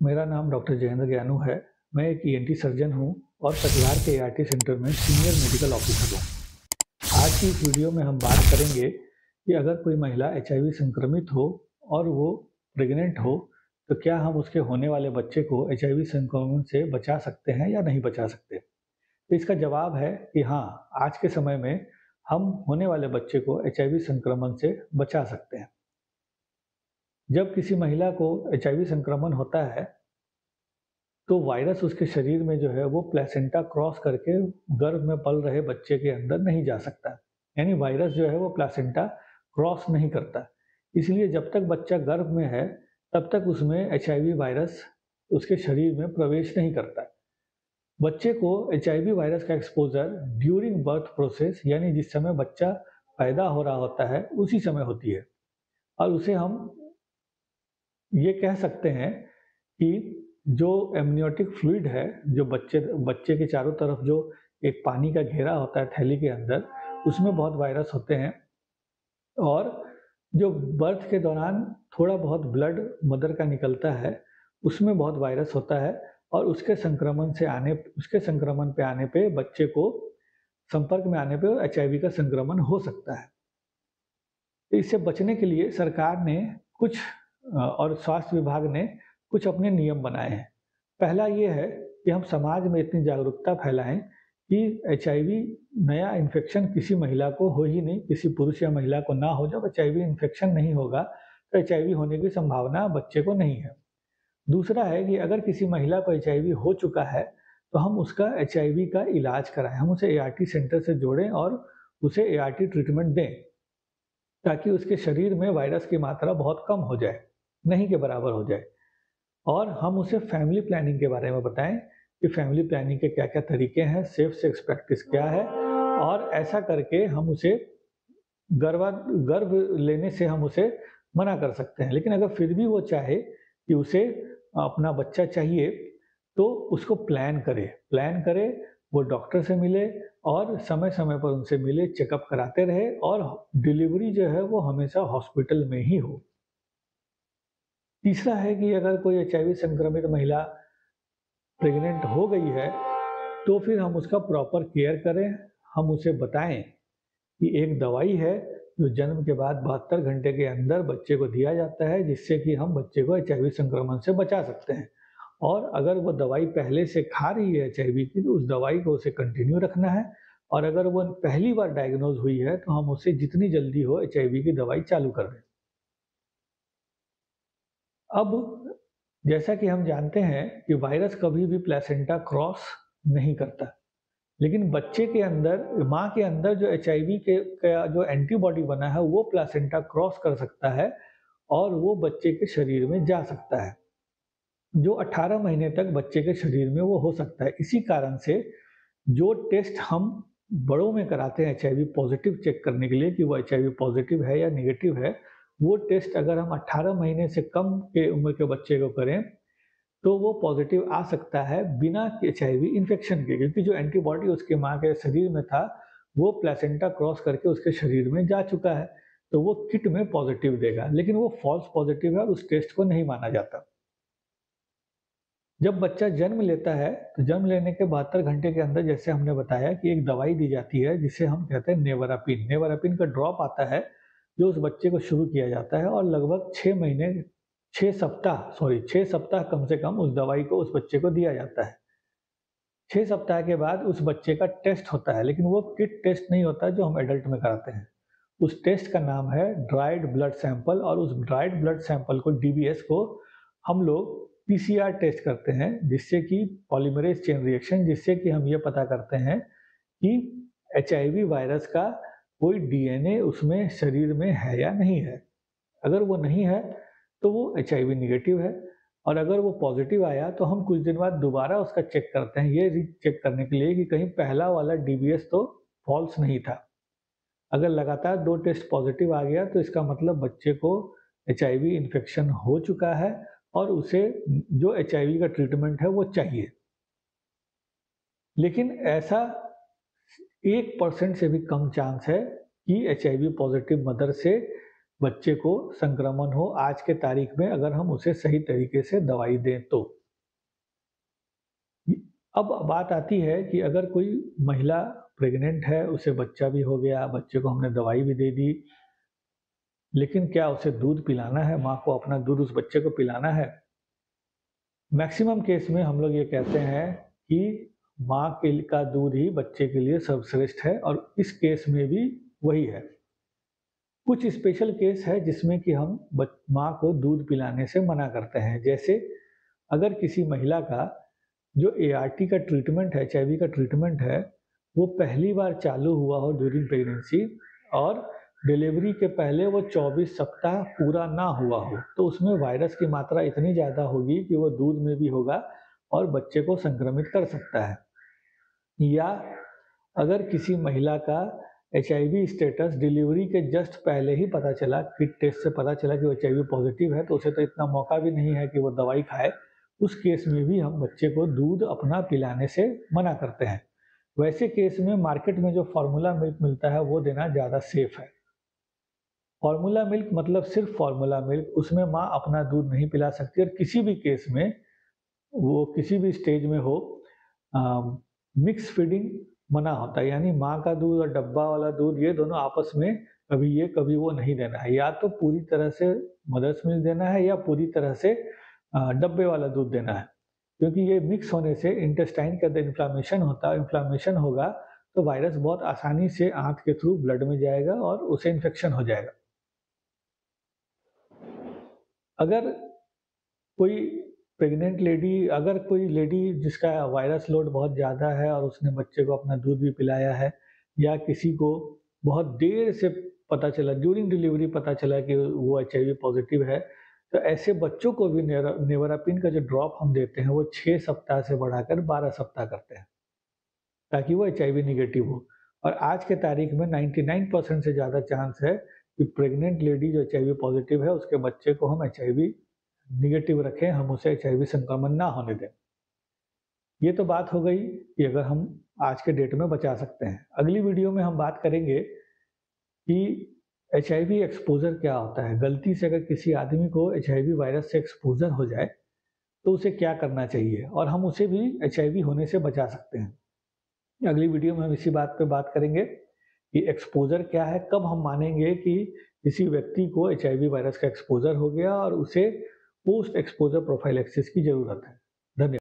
मेरा नाम डॉक्टर जयेंद्र ज्ञानू है। मैं एक ईएनटी सर्जन हूँ और कटिहार के एआरटी सेंटर में सीनियर मेडिकल ऑफिसर हूँ। आज की इस वीडियो में हम बात करेंगे कि अगर कोई महिला एचआईवी संक्रमित हो और वो प्रेग्नेंट हो, तो क्या हम उसके होने वाले बच्चे को एचआईवी संक्रमण से बचा सकते हैं या नहीं बचा सकते? तो इसका जवाब है कि हाँ, आज के समय में हम होने वाले बच्चे को एचआईवी संक्रमण से बचा सकते हैं। जब किसी महिला को एचआईवी संक्रमण होता है, तो वायरस उसके शरीर में जो है वो प्लेसेंटा क्रॉस करके गर्भ में पल रहे बच्चे के अंदर नहीं जा सकता। यानी वायरस जो है वो प्लेसेंटा क्रॉस नहीं करता। इसलिए जब तक बच्चा गर्भ में है, तब तक उसमें एचआईवी वायरस उसके शरीर में प्रवेश नहीं करता। बच्चे को एचआईवी वायरस का एक्सपोजर ड्यूरिंग बर्थ प्रोसेस, यानी जिस समय बच्चा पैदा हो रहा होता है उसी समय होती है। और उसे हम ये कह सकते हैं कि जो एमनियोटिक फ्लूइड है, जो बच्चे के चारों तरफ जो एक पानी का घेरा होता है थैली के अंदर, उसमें बहुत वायरस होते हैं। और जो बर्थ के दौरान थोड़ा बहुत ब्लड मदर का निकलता है, उसमें बहुत वायरस होता है। और उसके संक्रमण पे आने पे बच्चे को संपर्क में आने पे एचआईवी का संक्रमण हो सकता है। तो इससे बचने के लिए सरकार ने कुछ और स्वास्थ्य विभाग ने कुछ अपने नियम बनाए हैं। पहला ये है कि हम समाज में इतनी जागरूकता फैलाएं कि एचआईवी नया इन्फेक्शन किसी महिला को हो ही नहीं, किसी पुरुष या महिला को ना हो। जब एचआईवी इन्फेक्शन नहीं होगा तो एचआईवी होने की संभावना बच्चे को नहीं है। दूसरा है कि अगर किसी महिला को एचआईवी हो चुका है, तो हम उसका एचआईवी का इलाज कराएं, हम उसे एआरटी सेंटर से जोड़ें और उसे एआरटी ट्रीटमेंट दें, ताकि उसके शरीर में वायरस की मात्रा बहुत कम हो जाए, नहीं के बराबर हो जाए। और हम उसे फैमिली प्लानिंग के बारे में बताएं कि फैमिली प्लानिंग के क्या-क्या तरीके हैं, सेफ सेक्स प्रैक्टिस क्या है, और ऐसा करके हम उसे गर्भ लेने से हम उसे मना कर सकते हैं। लेकिन अगर फिर भी वो चाहे कि उसे अपना बच्चा चाहिए, तो उसको प्लान करे, वो डॉक्टर से मिले और समय-समय पर उनसे मिले, चेकअप कराते रहे, और डिलीवरी जो है वो हमेशा हॉस्पिटल में ही हो। तीसरा है कि अगर कोई एचआईवी संक्रमित महिला प्रेग्नेंट हो गई है, तो फिर हम उसका प्रॉपर केयर करें। हम उसे बताएं कि एक दवाई है जो जन्म के बाद 72 घंटे के अंदर बच्चे को दिया जाता है, जिससे कि हम बच्चे को एचआईवी संक्रमण से बचा सकते हैं। और अगर वो दवाई पहले से खा रही है एचआईवी की, तो उस दवाई को उसे कंटिन्यू रखना है। और अगर वो पहली बार डायग्नोज हुई है, तो हम उसे जितनी जल्दी हो एचआईवी की दवाई चालू कर दें। अब जैसा कि हम जानते हैं कि वायरस कभी भी प्लेसेंटा क्रॉस नहीं करता, लेकिन बच्चे के अंदर, माँ के अंदर जो एचआईवी का जो एंटीबॉडी बना है, वो प्लेसेंटा क्रॉस कर सकता है और वो बच्चे के शरीर में जा सकता है, जो 18 महीने तक बच्चे के शरीर में वो हो सकता है। इसी कारण से जो टेस्ट हम बड़ों में कराते हैं एचआईवी पॉजिटिव चेक करने के लिए कि वो एचआईवी पॉजिटिव है या नेगेटिव है, वो टेस्ट अगर हम 18 महीने से कम के उम्र के बच्चे को करें, तो वो पॉजिटिव आ सकता है बिना एचआईवी इन्फेक्शन के, क्योंकि जो एंटीबॉडी उसके माँ के शरीर में था, वो प्लेसेंटा क्रॉस करके उसके शरीर में जा चुका है, तो वो किट में पॉजिटिव देगा। लेकिन वो फॉल्स पॉजिटिव है और उस टेस्ट को नहीं माना जाता। जब बच्चा जन्म लेता है, तो जन्म लेने के 72 घंटे के अंदर, जैसे हमने बताया, कि एक दवाई दी जाती है जिसे हम कहते हैं नेवरापिन। नेवरापिन का ड्रॉप आता है जो उस बच्चे को शुरू किया जाता है, और लगभग 6 सप्ताह कम से कम उस दवाई को उस बच्चे को दिया जाता है। 6 सप्ताह के बाद उस बच्चे का टेस्ट होता है, लेकिन वो किट टेस्ट नहीं होता जो हम एडल्ट में कराते हैं। उस टेस्ट का नाम है ड्राइड ब्लड सैंपल, और उस ड्राइड ब्लड सैंपल को, डीबीएस को, हम लोग पीसीआर टेस्ट करते हैं, जिससे कि पॉलीमरेज चेन रिएक्शन, जिससे कि हम ये पता करते हैं कि एचआईवी वायरस का कोई डीएनए उसमें शरीर में है या नहीं है। अगर वो नहीं है, तो वो एचआईवी नेगेटिव है। और अगर वो पॉजिटिव आया, तो हम कुछ दिन बाद दोबारा उसका चेक करते हैं, ये चेक करने के लिए कि कहीं पहला वाला डीबीएस तो फॉल्स नहीं था। अगर लगातार 2 टेस्ट पॉजिटिव आ गया, तो इसका मतलब बच्चे को एचआईवी इन्फेक्शन हो चुका है और उसे जो एचआईवी का ट्रीटमेंट है वो चाहिए। लेकिन ऐसा 1% से भी कम चांस है कि एचआईवी पॉजिटिव मदर से बच्चे को संक्रमण हो आज के तारीख में, अगर हम उसे सही तरीके से दवाई दें तो। अब बात आती है कि अगर कोई महिला प्रेग्नेंट है, उसे बच्चा भी हो गया, बच्चे को हमने दवाई भी दे दी, लेकिन क्या उसे दूध पिलाना है? माँ को अपना दूध उस बच्चे को पिलाना है? मैक्सिमम केस में हम लोग ये कहते हैं कि माँ का दूध ही बच्चे के लिए सर्वश्रेष्ठ है, और इस केस में भी वही है। कुछ स्पेशल केस है जिसमें कि हम माँ को दूध पिलाने से मना करते हैं। जैसे अगर किसी महिला का जो एआरटी का ट्रीटमेंट है, एचआईवी का ट्रीटमेंट है, वो पहली बार चालू हुआ हो ड्यूरिंग प्रेगनेंसी, और डिलीवरी के पहले वो 24 सप्ताह पूरा ना हुआ हो, तो उसमें वायरस की मात्रा इतनी ज़्यादा होगी कि वो दूध में भी होगा और बच्चे को संक्रमित कर सकता है। या अगर किसी महिला का एचआईवी स्टेटस डिलीवरी के जस्ट पहले ही पता चला, किट टेस्ट से पता चला कि वो एचआईवी पॉजिटिव है, तो उसे तो इतना मौका भी नहीं है कि वो दवाई खाए, उस केस में भी हम बच्चे को दूध अपना पिलाने से मना करते हैं। वैसे केस में मार्केट में जो फार्मूला मिल्क मिलता है वो देना ज़्यादा सेफ है। फार्मूला मिल्क मतलब सिर्फ फार्मूला मिल्क, उसमें माँ अपना दूध नहीं पिला सकती, और किसी भी केस में वो किसी भी स्टेज में हो, मिक्स फीडिंग मना होता है। यानी माँ का दूध और डब्बा वाला दूध, ये दोनों आपस में कभी ये कभी वो नहीं देना है। या तो पूरी तरह से मदर्स मिल्क देना है, या पूरी तरह से डब्बे वाला दूध देना है, क्योंकि ये मिक्स होने से इंटेस्टाइन के अंदर इन्फ्लामेशन होता है। इन्फ्लामेशन होगा तो वायरस बहुत आसानी से आंत के थ्रू ब्लड में जाएगा और उसे इन्फेक्शन हो जाएगा। अगर कोई प्रेग्नेंट लेडी, अगर कोई लेडी जिसका वायरस लोड बहुत ज़्यादा है और उसने बच्चे को अपना दूध भी पिलाया है, या किसी को बहुत देर से पता चला, ड्यूरिंग डिलीवरी पता चला कि वो एचआईवी पॉजिटिव है, तो ऐसे बच्चों को भी नेवरापिन का जो ड्रॉप हम देते हैं वो 6 सप्ताह से बढ़ाकर 12 सप्ताह करते हैं, ताकि वो एचआईवी निगेटिव हो। और आज के तारीख में 99% से ज़्यादा चांस है कि प्रेग्नेंट लेडी जो एचआईवी पॉजिटिव है, उसके बच्चे को हम एचआईवी निगेटिव रखें, हम उसे एचआईवी संक्रमण ना होने दें। ये तो बात हो गई कि अगर हम आज के डेट में बचा सकते हैं। अगली वीडियो में हम बात करेंगे कि एचआईवी एक्सपोज़र क्या होता है। गलती से अगर किसी आदमी को एचआईवी वायरस से एक्सपोज़र हो जाए, तो उसे क्या करना चाहिए, और हम उसे भी एचआईवी होने से बचा सकते हैं। अगली वीडियो में हम इसी बात पे बात करेंगे कि एक्सपोज़र क्या है, कब हम मानेंगे कि किसी व्यक्ति को एचआईवी वायरस का एक्सपोज़र हो गया और उसे पोस्ट एक्सपोज़र प्रोफाइलैक्सिस की ज़रूरत है। धन्यवाद।